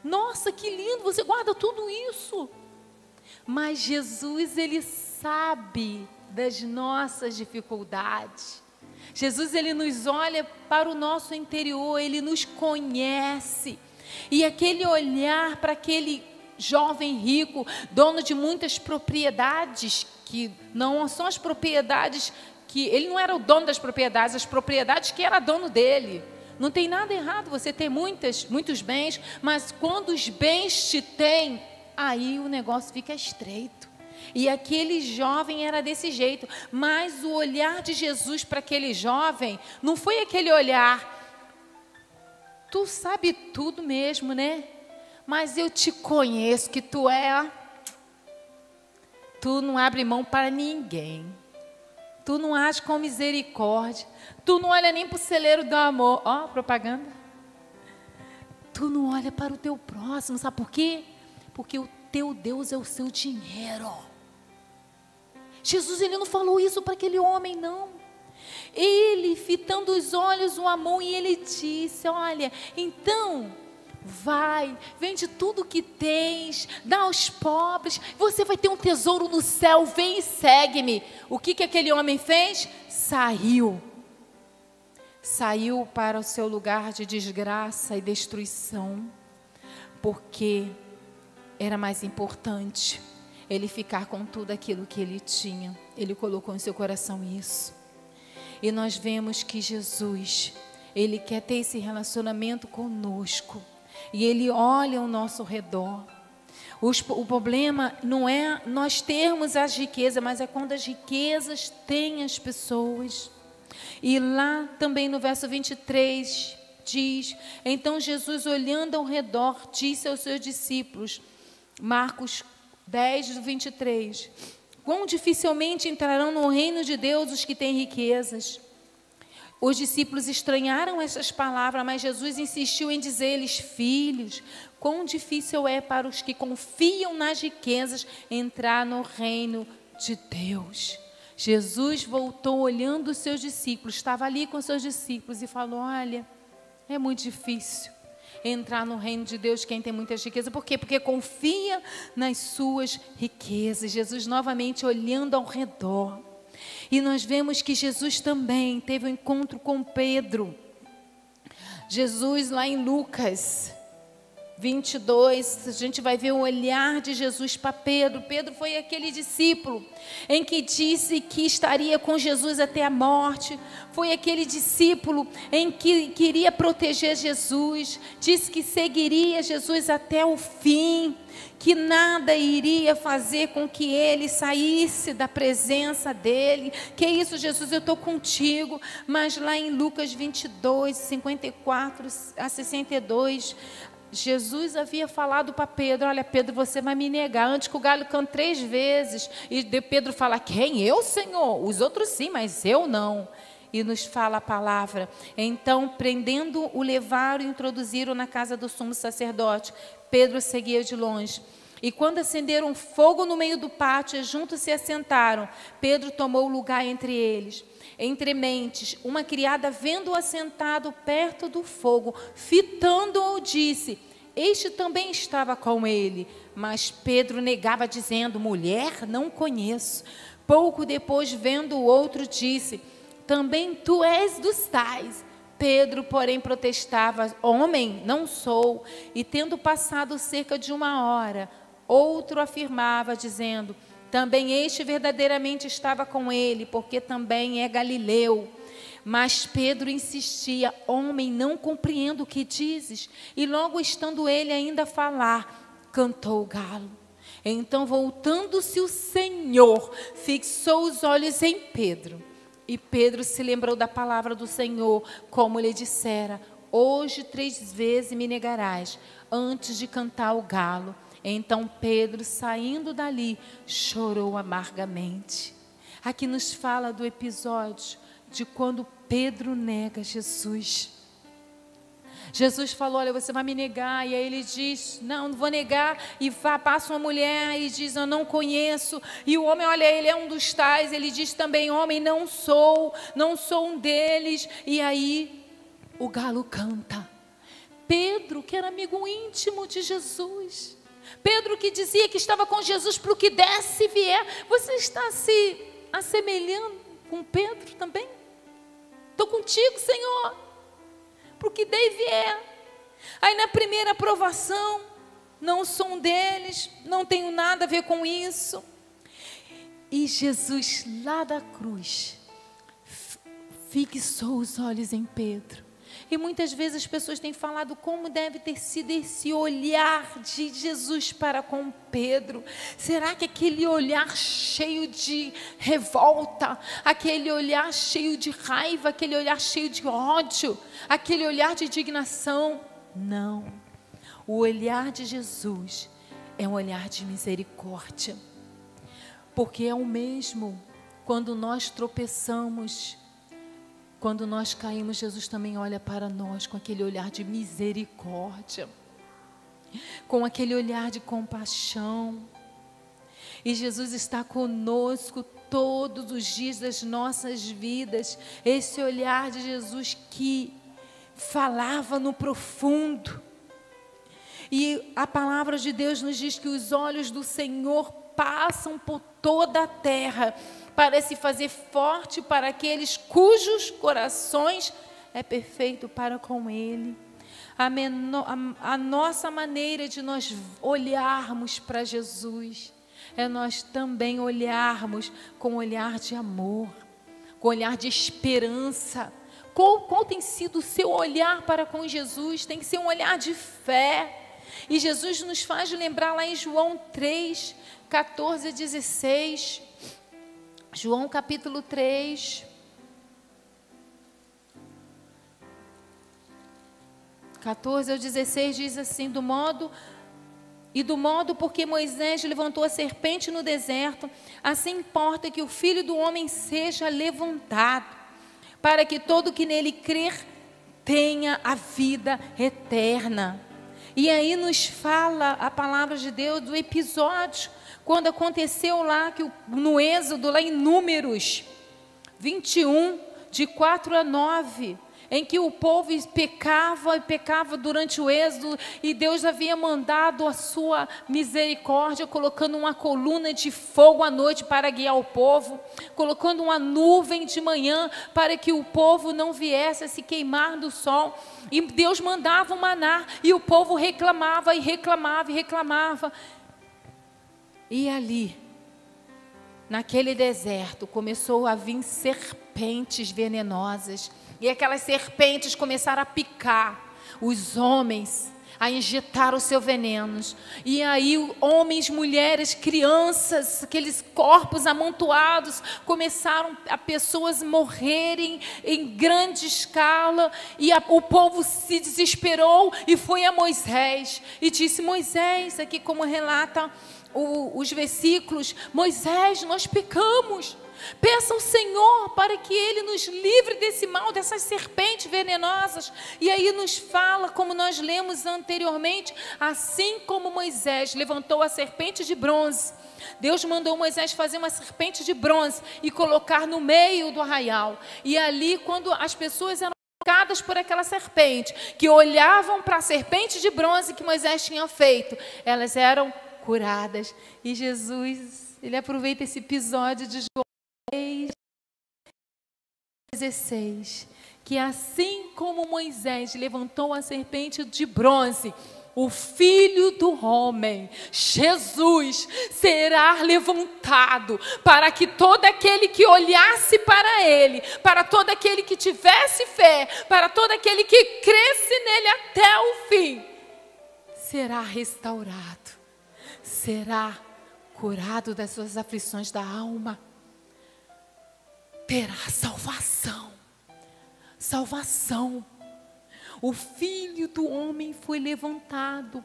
Nossa, que lindo, você guarda tudo isso. Mas Jesus, ele sabe das nossas dificuldades. Jesus, ele nos olha para o nosso interior, ele nos conhece. E aquele olhar para aquele jovem rico, dono de muitas propriedades, que não são as propriedades que... Ele não era o dono das propriedades, as propriedades que era dono dele. Não tem nada errado você ter muitos bens, mas quando os bens te têm, aí o negócio fica estreito. E aquele jovem era desse jeito, mas o olhar de Jesus para aquele jovem não foi aquele olhar: tu sabe tudo mesmo, né? Mas eu te conheço, que tu não abre mão para ninguém. Tu não age com misericórdia. Tu não olha nem para o celeiro do amor. Ó, propaganda. Tu não olha para o teu próximo, sabe por quê? Porque o teu Deus é o seu dinheiro. Jesus, ele não falou isso para aquele homem, não. Ele, fitando os olhos, o amou e ele disse: olha, então, vai, vende tudo que tens, dá aos pobres, você vai ter um tesouro no céu, vem e segue-me. O que aquele homem fez? Saiu para o seu lugar de desgraça e destruição, porque era mais importante ele ficar com tudo aquilo que ele tinha. Ele colocou em seu coração isso. E nós vemos que Jesus, ele quer ter esse relacionamento conosco. E ele olha ao nosso redor. O problema não é nós termos as riquezas, mas é quando as riquezas têm as pessoas. E lá também no verso 23 diz: então Jesus, olhando ao redor, disse aos seus discípulos, Marcos 10, 23, quão dificilmente entrarão no reino de Deus os que têm riquezas. Os discípulos estranharam essas palavras, mas Jesus insistiu em dizer-lhes: filhos, quão difícil é para os que confiam nas riquezas entrar no reino de Deus. Jesus voltou olhando os seus discípulos, estava ali com os seus discípulos e falou: olha, é muito difícil entrar no reino de Deus quem tem muitas riquezas. Por quê? Porque confia nas suas riquezas. Jesus novamente olhando ao redor. E nós vemos que Jesus também teve um encontro com Pedro. Jesus, lá em Lucas 22, a gente vai ver o olhar de Jesus para Pedro. Pedro foi aquele discípulo em que disse que estaria com Jesus até a morte. Foi aquele discípulo em que queria proteger Jesus. Disse que seguiria Jesus até o fim, que nada iria fazer com que ele saísse da presença dele. Que isso, Jesus, eu estou contigo. Mas lá em Lucas 22, 54 a 62, Jesus havia falado para Pedro: olha, Pedro, você vai me negar antes que o galho cante 3 vezes. E Pedro fala: quem? Eu, Senhor? Os outros sim, mas eu não. E nos fala a palavra: então, prendendo, o levaram e introduziram na casa do sumo sacerdote. Pedro seguia de longe. E quando acenderam fogo no meio do pátio, juntos se assentaram. Pedro tomou lugar entre eles. Entre mentes, uma criada, vendo-o assentado perto do fogo, fitando-o, disse: este também estava com ele. Mas Pedro negava, dizendo: mulher, não conheço. Pouco depois, vendo o outro, disse: também tu és dos tais. Pedro, porém, protestava: homem, não sou. E tendo passado cerca de 1 hora, outro afirmava, dizendo: também este verdadeiramente estava com ele, porque também é galileu. Mas Pedro insistia: homem, não compreendo o que dizes. E logo estando ele ainda a falar, cantou o galo. Então, voltando-se o Senhor, fixou os olhos em Pedro. E Pedro se lembrou da palavra do Senhor, como lhe dissera: hoje 3 vezes me negarás, antes de cantar o galo. Então Pedro, saindo dali, chorou amargamente. Aqui nos fala do episódio de quando Pedro nega Jesus. Jesus falou, olha, você vai me negar. E aí ele diz, não vou negar. E passa uma mulher e diz, eu não conheço. E o homem, olha, ele é um dos tais. Ele diz também, homem, não sou um deles. E aí o galo canta. Pedro, que era amigo íntimo de Jesus. Pedro que dizia que estava com Jesus para o que desse e vier. Você está se assemelhando com Pedro também? Estou contigo, Senhor, para o que der e vier. Aí na primeira provação, não sou um deles, não tenho nada a ver com isso. E Jesus lá da cruz fixou os olhos em Pedro. E muitas vezes as pessoas têm falado como deve ter sido esse olhar de Jesus para com Pedro. Será que aquele olhar cheio de revolta, aquele olhar cheio de raiva, aquele olhar cheio de ódio, aquele olhar de indignação? Não. O olhar de Jesus é um olhar de misericórdia. Porque é o mesmo quando nós tropeçamos. Quando nós caímos, Jesus também olha para nós com aquele olhar de misericórdia, com aquele olhar de compaixão. E Jesus está conosco todos os dias das nossas vidas. Esse olhar de Jesus que falava no profundo. E a palavra de Deus nos diz que os olhos do Senhor passam por toda a terra, para se fazer forte para aqueles cujos corações é perfeito para com Ele. A nossa maneira de nós olharmos para Jesus é nós também olharmos com olhar de amor, com olhar de esperança. Qual tem sido o seu olhar para com Jesus? Tem que ser um olhar de fé. E Jesus nos faz lembrar lá em João 3, 14 a 16... João capítulo 3, 14 ao 16 diz assim, do modo porque Moisés levantou a serpente no deserto, assim importa que o Filho do Homem seja levantado, para que todo que nele crer tenha a vida eterna. E aí nos fala a palavra de Deus do episódio quando aconteceu lá, no Êxodo, lá em Números 21, de 4 a 9, em que o povo pecava durante o Êxodo, e Deus havia mandado a sua misericórdia, colocando uma coluna de fogo à noite para guiar o povo, colocando uma nuvem de manhã para que o povo não viesse a se queimar do sol, e Deus mandava o maná, e o povo reclamava, e reclamava, e reclamava. E ali, naquele deserto, começou a vir serpentes venenosas. E aquelas serpentes começaram a picar os homens, a injetar os seus venenos. E aí homens, mulheres, crianças, aqueles corpos amontoados, começaram a pessoas morrerem em grande escala. E o povo se desesperou e foi a Moisés. E disse, Moisés, aqui como relata os versículos, Moisés, nós pecamos, peça ao Senhor para que Ele nos livre desse mal, dessas serpentes venenosas. E aí nos fala, como nós lemos anteriormente, assim como Moisés levantou a serpente de bronze, Deus mandou Moisés fazer uma serpente de bronze e colocar no meio do arraial. E ali, quando as pessoas eram tocadas por aquela serpente, que olhavam para a serpente de bronze que Moisés tinha feito, elas eram curadas. E Jesus, Ele aproveita esse episódio de João 16, que assim como Moisés levantou a serpente de bronze, o Filho do Homem, Jesus, será levantado para que todo aquele que olhasse para Ele, para todo aquele que tivesse fé, para todo aquele que cresce nele até o fim, será restaurado, será curado das suas aflições da alma, terá salvação. Salvação. O Filho do Homem foi levantado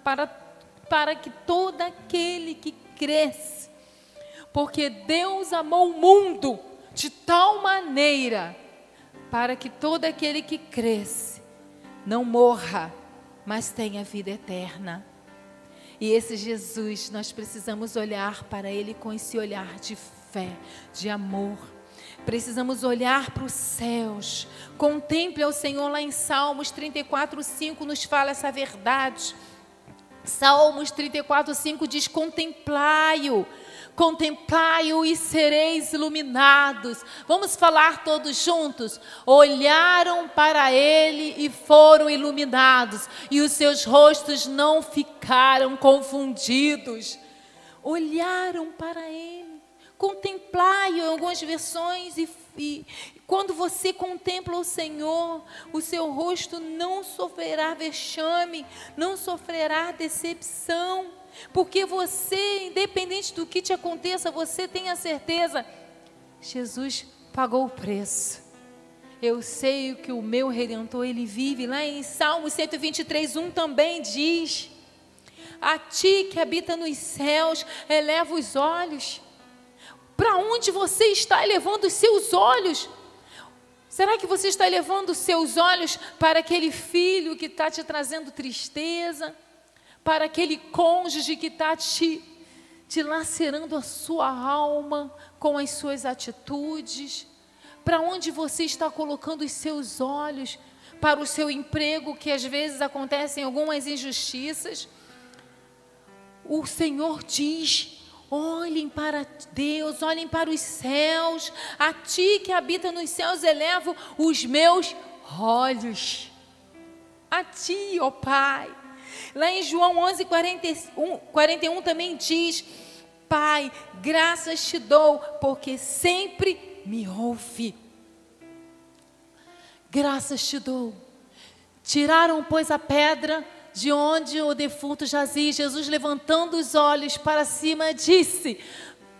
para que todo aquele que cresce, porque Deus amou o mundo de tal maneira para que todo aquele que cresce não morra, mas tenha vida eterna. E esse Jesus, nós precisamos olhar para Ele com esse olhar de fé, de amor. Precisamos olhar para os céus. Contemple ao Senhor. Lá em Salmos 34:5 nos fala essa verdade. Salmos 34:5 diz: contemplai-o, contemplai-o e sereis iluminados. Vamos falar todos juntos? Olharam para ele e foram iluminados, e os seus rostos não ficaram confundidos. Olharam para ele, contemplai-o. Em algumas versões, e quando você contempla o Senhor, o seu rosto não sofrerá vexame, não sofrerá decepção, porque você, independente do que te aconteça, você tem a certeza: Jesus pagou o preço. Eu sei que o meu Redentor, Ele vive. Lá em Salmos 123:1 também diz: a ti que habita nos céus, eleva os olhos. Para onde você está elevando os seus olhos? Será que você está elevando os seus olhos para aquele filho que está te trazendo tristeza? Para aquele cônjuge que está te lacerando a sua alma com as suas atitudes? Para onde você está colocando os seus olhos? Para o seu emprego, que às vezes acontecem algumas injustiças? O Senhor diz: olhem para Deus, olhem para os céus. A ti que habita nos céus, elevo os meus olhos. A ti, ó Pai. Lá em João 11:41 também diz: Pai, graças te dou, porque sempre me ouve. Graças te dou. Tiraram, pois, a pedra de onde o defunto jazia. Jesus, levantando os olhos para cima, disse: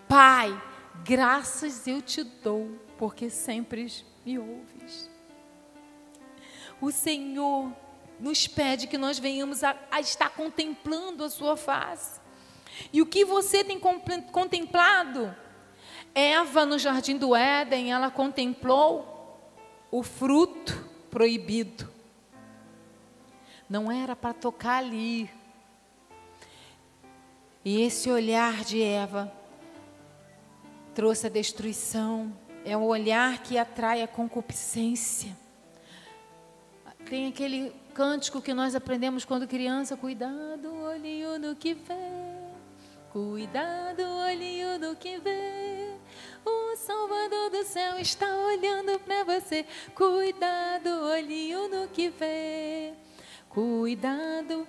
Pai, graças eu te dou, porque sempre me ouves. O Senhor nos pede que nós venhamos a estar contemplando a sua face. E o que você tem contemplado? Eva, no jardim do Éden, ela contemplou o fruto proibido. Não era para tocar ali. E esse olhar de Eva trouxe a destruição. É um olhar que atrai a concupiscência. Tem aquele cântico que nós aprendemos quando criança: cuidado, olhinho do que vê. Cuidado, olhinho do que vê. O Salvador do céu está olhando para você. Cuidado, olhinho do que vê. Cuidado,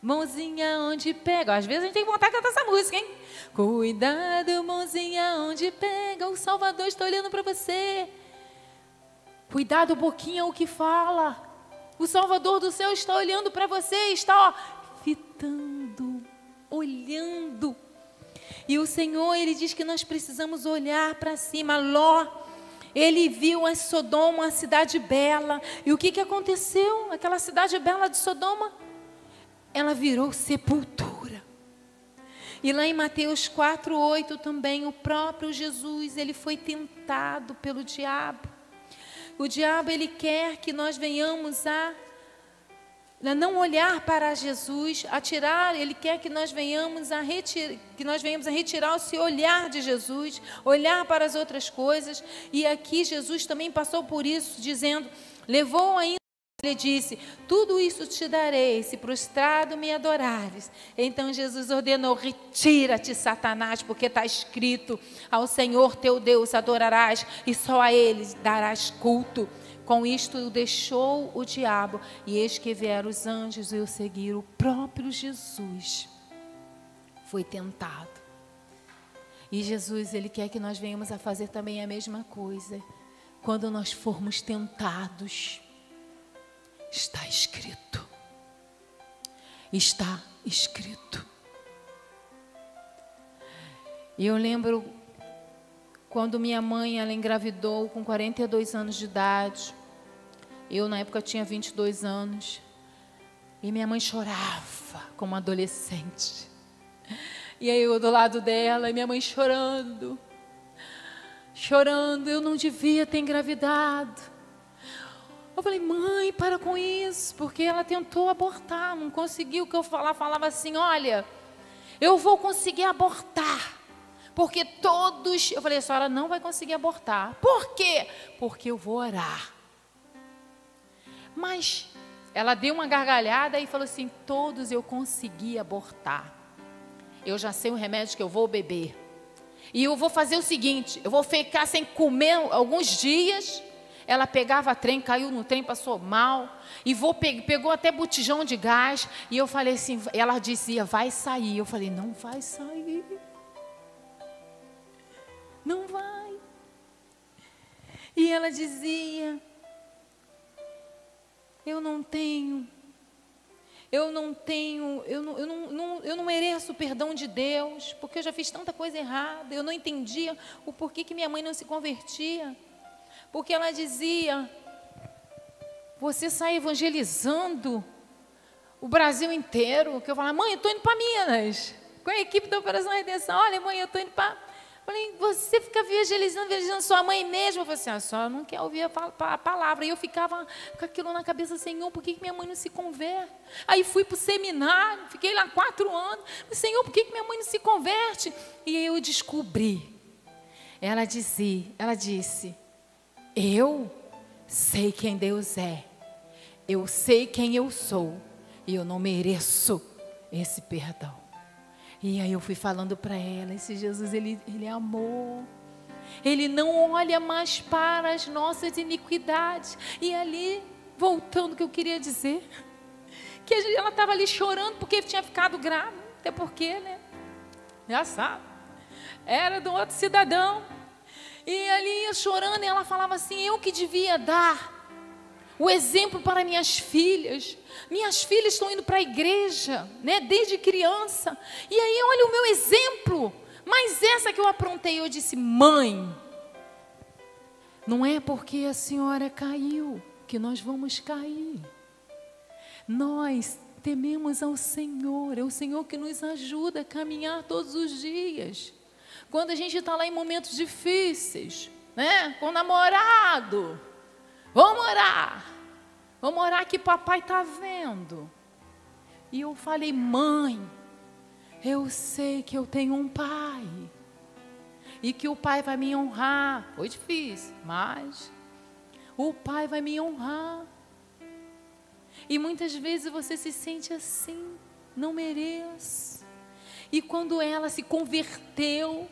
mãozinha onde pega. Às vezes a gente tem vontade de cantar essa música, hein? Cuidado, mãozinha onde pega. O Salvador está olhando para você. Cuidado, boquinha o que fala. O Salvador do céu está olhando para você. Está, fitando, olhando. E o Senhor, Ele diz que nós precisamos olhar para cima. Ló, ele viu a Sodoma, uma cidade bela. E o que aconteceu? Aquela cidade bela de Sodoma, ela virou sepultura. E lá em Mateus 4:8 também, o próprio Jesus, ele foi tentado pelo diabo. O diabo, ele quer que nós venhamos a não olhar para Jesus, ele quer que nós venhamos a retirar esse olhar de Jesus, olhar para as outras coisas. E aqui Jesus também passou por isso, dizendo, levou ainda, ele disse: tudo isso te darei, se prostrado me adorares. Então Jesus ordenou: retira-te, Satanás, porque está escrito: ao Senhor teu Deus adorarás e só a Ele darás culto. Com isto deixou o diabo, e eis que vieram os anjos e o seguiram. O próprio Jesus foi tentado. E Jesus, Ele quer que nós venhamos a fazer também a mesma coisa. Quando nós formos tentados, está escrito. Está escrito. E eu lembro quando minha mãe, ela engravidou com 42 anos de idade. Eu, na época, tinha 22 anos. E minha mãe chorava como adolescente. E aí eu do lado dela, e minha mãe chorando. Chorando, eu não devia ter engravidado. Eu falei, mãe, para com isso, porque ela tentou abortar, não conseguiu. O que eu falava assim, olha, eu vou conseguir abortar, porque todos... Eu falei, a senhora não vai conseguir abortar. Por quê? Porque eu vou orar. Mas ela deu uma gargalhada e falou assim, todos eu consegui abortar. Eu já sei o remédio que eu vou beber. E eu vou fazer o seguinte, eu vou ficar sem comer alguns dias. Ela pegava trem, caiu no trem, passou mal. E pegou até botijão de gás. E eu falei assim, ela dizia, vai sair. Eu falei, não vai sair. Não vai. E ela dizia, eu não mereço o perdão de Deus, porque eu já fiz tanta coisa errada. Eu não entendia o porquê que minha mãe não se convertia. Porque ela dizia, você sai evangelizando o Brasil inteiro. Que eu falava, mãe, eu estou indo para Minas, com a equipe da Operação Redenção. Olha, mãe, eu estou indo para... Falei, você fica evangelizando sua mãe mesmo? Eu falei assim, a senhora não quer ouvir a palavra. E eu ficava com aquilo na cabeça, Senhor, por que minha mãe não se converte? Aí fui para o seminário, fiquei lá 4 anos. Senhor, por que minha mãe não se converte? E aí eu descobri. Ela disse, eu sei quem Deus é. Eu sei quem eu sou. E eu não mereço esse perdão. E aí eu fui falando para ela, esse Jesus, ele amou. Ele não olha mais para as nossas iniquidades. E ali, voltando o que eu queria dizer, que ela estava ali chorando porque tinha ficado grávida. Até porque, né? Já sabe. Era de um outro cidadão. E ali ia chorando e ela falava assim, eu que devia dar o exemplo para minhas filhas. Minhas filhas estão indo para a igreja, né, desde criança. E aí, olha o meu exemplo. Mas essa que eu aprontei, eu disse, mãe, não é porque a senhora caiu que nós vamos cair. Nós tememos ao Senhor. É o Senhor que nos ajuda a caminhar todos os dias. Quando a gente está lá em momentos difíceis, né, com o namorado, vamos orar que papai está vendo. E eu falei, mãe, eu sei que eu tenho um pai. E que o pai vai me honrar. Foi difícil, mas o pai vai me honrar. E muitas vezes você se sente assim, não mereço. E quando ela se converteu,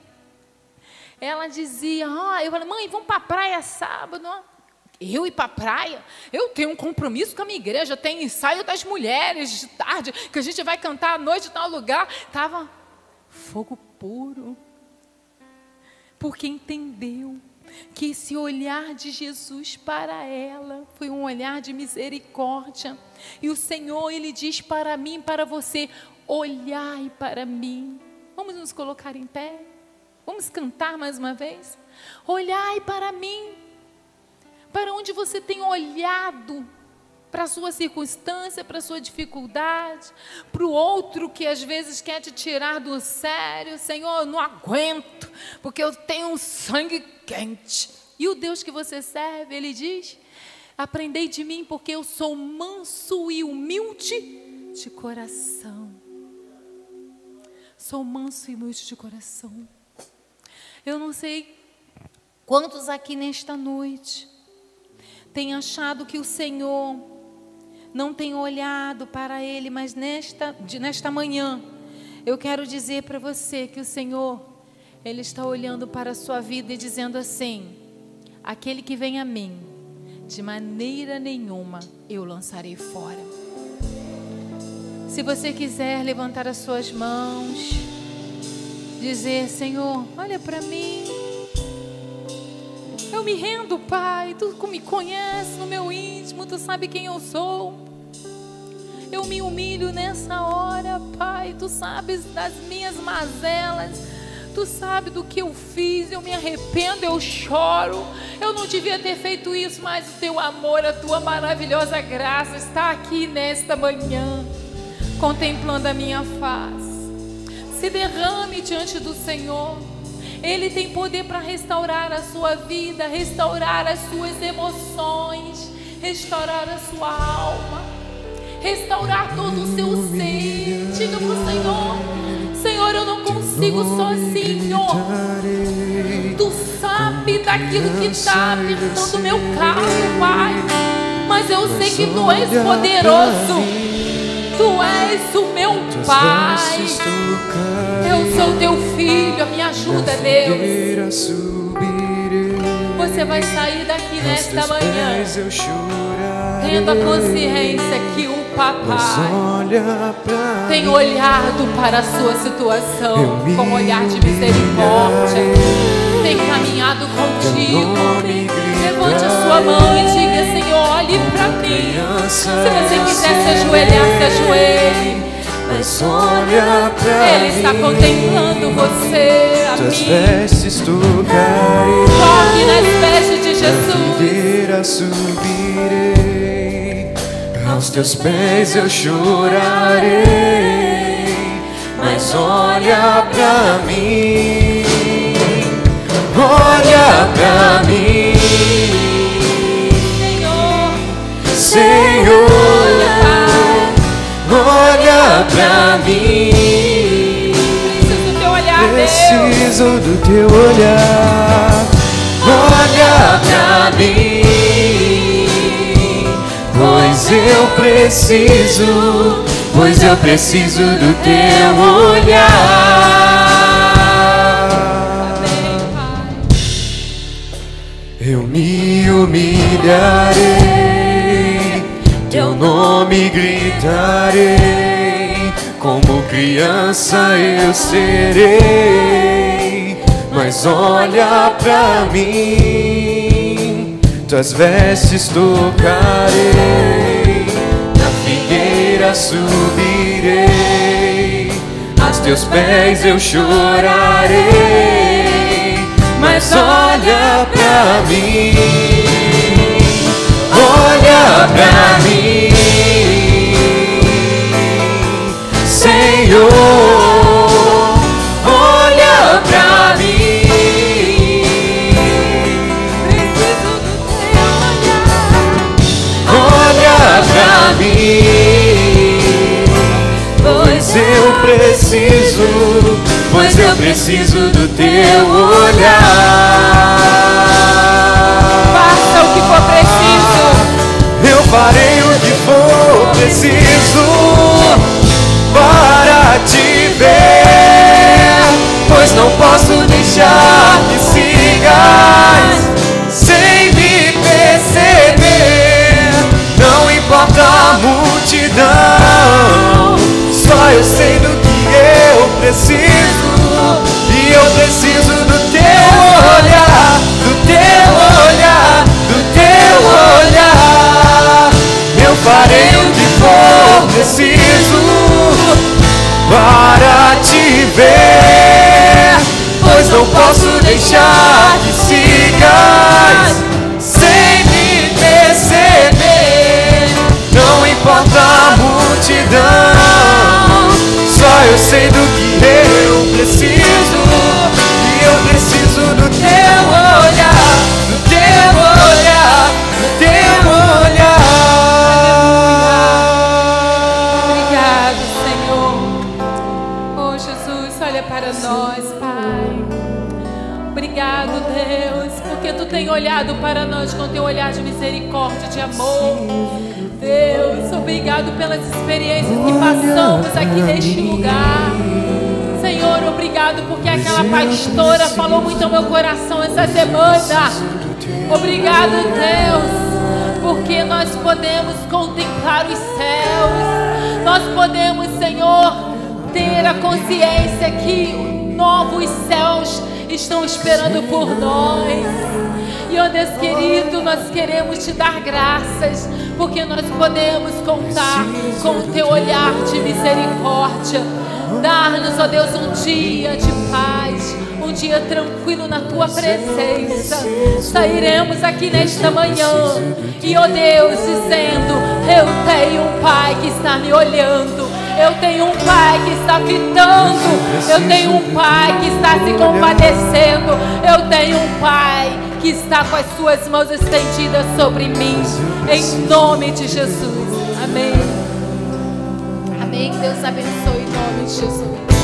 ela dizia, eu falei, mãe, vamos para a praia sábado. Eu ir para a praia? Eu tenho um compromisso com a minha igreja, tem ensaio das mulheres de tarde, que a gente vai cantar à noite em tal lugar. Estava fogo puro, porque entendeu que esse olhar de Jesus para ela foi um olhar de misericórdia. E o Senhor, Ele diz para mim, para você, olhai para mim. Vamos nos colocar em pé? Vamos cantar mais uma vez? Olhai para mim. Para onde você tem olhado? Para a sua circunstância, para a sua dificuldade, para o outro que às vezes quer te tirar do sério. Senhor, eu não aguento, porque eu tenho um sangue quente. E o Deus que você serve, Ele diz, aprendei de mim, porque eu sou manso e humilde de coração. Sou manso e humilde de coração. Eu não sei quantos aqui nesta noite têm achado que o Senhor não tem olhado para Ele, mas nesta manhã, eu quero dizer para você que o Senhor, Ele está olhando para a sua vida e dizendo assim, aquele que vem a mim, de maneira nenhuma eu lançarei fora. Se você quiser levantar as suas mãos, dizer, Senhor, olha para mim, eu me rendo, Pai, Tu me conhece no meu íntimo, Tu sabe quem eu sou. Eu me humilho nessa hora, Pai, Tu sabes das minhas mazelas, Tu sabes do que eu fiz, eu me arrependo, eu choro. Eu não devia ter feito isso, mas o Teu amor, a Tua maravilhosa graça está aqui nesta manhã, contemplando a minha face. Se derrame diante do Senhor. Ele tem poder para restaurar a sua vida, restaurar as suas emoções. restaurar a sua alma, restaurar todo o seu ser. Diga para o Senhor: Senhor, eu não consigo sozinho. Tu sabe daquilo que está apertando o meu carro, Pai, mas eu sei que Tu és poderoso. Tu és o meu Pai. Eu sou Teu filho, me ajuda, Deus. Você vai sair daqui nesta manhã tendo a consciência que o Papai tem olhado para a sua situação com um olhar de misericórdia, tem caminhado contigo. Levante a sua mão e diga: Senhor, olhe para mim. Se você quiser se ajoelhar, se ajoelhe. Ele está contemplando você, a mim. Toque nas vestes de Jesus. Aos Teus pés eu chorarei, mas olha pra mim, olha pra mim, Senhor, olha pra mim. Preciso do Teu olhar, olha pra mim, pois eu preciso do Teu olhar. Eu me humilharei, Teu nome gritarei, como criança eu serei, mas olha pra mim, Tuas vestes tocarei, na figueira subirei, aos Teus pés eu chorarei, mas olha pra mim, olha pra mim, Senhor, olha pra mim. Preciso do Teu olhar, olha pra mim, pois eu preciso do Teu olhar. Faça o que for preciso. Eu farei o que for preciso para Te ver, pois não posso deixar que sigas sem me perceber. Não importa a multidão, só eu sei do que eu preciso, e eu preciso do Teu olhar, do Teu olhar, do Teu olhar. Eu farei o que for preciso para Te ver, pois não posso deixar que sigas sem me perceber. Não importa a multidão, só eu sei do que eu preciso, e eu preciso do Teu olhar, do Teu olhar, do Teu olhar. Obrigado, Senhor. Oh, Jesus, olha para nós, Pai. Obrigado, Deus, porque Tu tem olhado para nós com Teu olhar de misericórdia, de amor. Deus, obrigado pelas experiências que passamos aqui neste lugar. Senhor, obrigado porque aquela pastora falou muito ao meu coração essa semana. Obrigado, Deus, porque nós podemos contemplar os céus. Nós podemos, Senhor, ter a consciência que novos céus estão esperando por nós. E, ó Deus querido, nós queremos Te dar graças, porque nós podemos contar com o Teu olhar de misericórdia. Dar-nos, ó Deus, um dia de paz, um dia tranquilo na Tua presença. Sairemos aqui nesta manhã e, ó Deus, dizendo: eu tenho um Pai que está me olhando, eu tenho um Pai que está fitando, eu tenho um Pai que está se compadecendo, eu tenho um Pai que está com as suas mãos estendidas sobre mim, em nome de Jesus. Amém. Amém. Deus abençoe em nome de Jesus.